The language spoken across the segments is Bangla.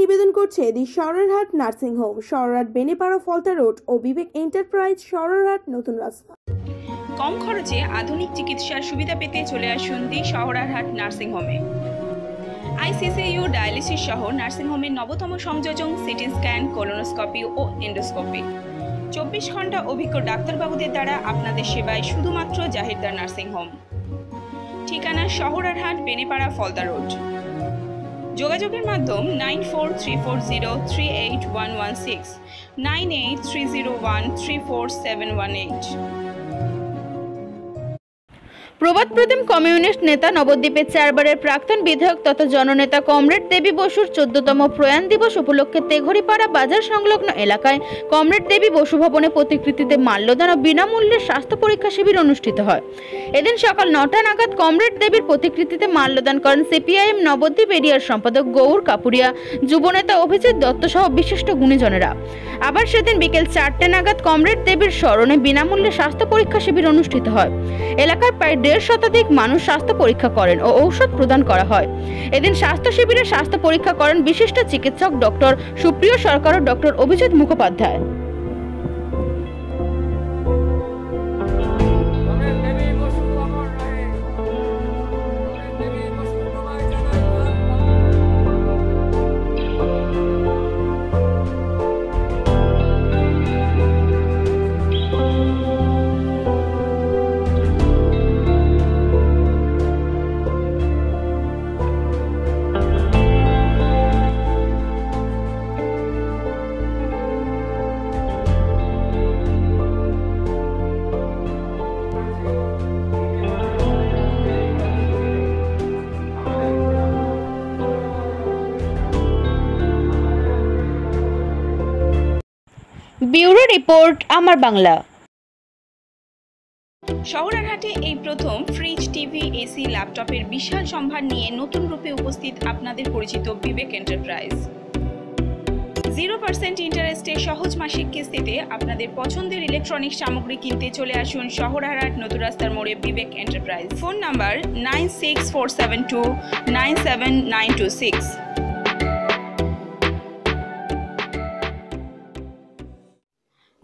নিবেদন করছে the Sararhat nursing home, Sararhat Benepara Falta road ও বিবেক এন্টারপ্রাইজ, সরারহাট, নতুন রাস্তা। কম খরচে আধুনিক চিকিৎসার সুবিধা পেতে চলে আসুন দি সরারহাট নার্সিং হোমে। আইসিসিইউ, ডায়ালিসিস সহ নার্সিং হোমের নবতম সংযোজন, সিটি স্ক্যান, কোলোনোস্কোপি ও এন্ডোস্কোপি। 24 ঘন্টা অভিজ্ঞ ডাক্তারবাবুদের দ্বারা আপনাদের সেবায় শুধুমাত্র জাহিরদার নার্সিং হোম। ঠিকানা সরারহাট বেনেপাড়া ফলতা রোড। যোগাযোগের মাধ্যম 9434038116, 9830134718। প্রবাদ প্রতিম কমিউনিস্ট নেতা, নবদ্বীপের 4 বারের প্রাক্তন বিধায়ক তথা জননেতা কমরেড দেবী বসুর 14তম প্রয়াণ দিবস উপলক্ষে তেঘরিপাড়া বাজার সংলগ্ন এলাকায় কমরেড দেবী বসু ভবনে প্রতিকৃতিতে মাল্যদান ও বিনামূল্যে স্বাস্থ্য পরীক্ষা শিবির অনুষ্ঠিত হয়। এদিন সকাল 9টা নাগাদ কমরেড দেবীর প্রতিকৃতিতে মাল্যদান করেন সিপিআইএম নবদ্বীপ এরিয়ার সম্পাদক গৌর কাপুরিয়া, যুবনেতা অভিজিৎ দত্ত সহ বিশিষ্ট গুণীজনেরা। আবার সেদিন বিকেল 4টে নাগাদ কমরেড দেবীর স্মরণে বিনামূল্যে স্বাস্থ্য পরীক্ষা শিবির অনুষ্ঠিত হয়। এলাকায় প্রায় 1.5 শতাধিক মানুষ স্বাস্থ্য পরীক্ষা করেন ও ঔষধ প্রদান করা হয়। এদিন স্বাস্থ্য শিবিরে স্বাস্থ্য পরীক্ষা করেন বিশিষ্ট চিকিৎসক ডক্টর সুপ্রিয় সরকার ও doctor Abhijit Mukhopadhyay. Bureau report, Amar Bangla. সরারহাটে এই প্রথম ফ্রিজ, টিভি, এসি, ল্যাপটপের বিশাল সম্ভার নিয়ে নতুন রূপে উপস্থিত আপনাদের পরিচিত বিবেক এন্টারপ্রাইজ। 0% ইন্টারেস্টে সহজ মাসিক কিস্তিতে আপনাদের পছন্দের ইলেকট্রনিক সামগ্রী কিনতে চলে আসুন সরারহাট নতুন রাস্তার মোড়ে বিবেক এন্টারপ্রাইজ। Phone number 9647297926।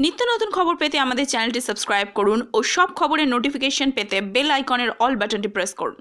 নিত্য নতুন খবর পেতে আমাদের চ্যানেলটি সাবস্ক্রাইব করুন ও সব খবরের নোটিফিকেশন পেতে বেল আইকনের অল বাটনটি প্রেস করুন।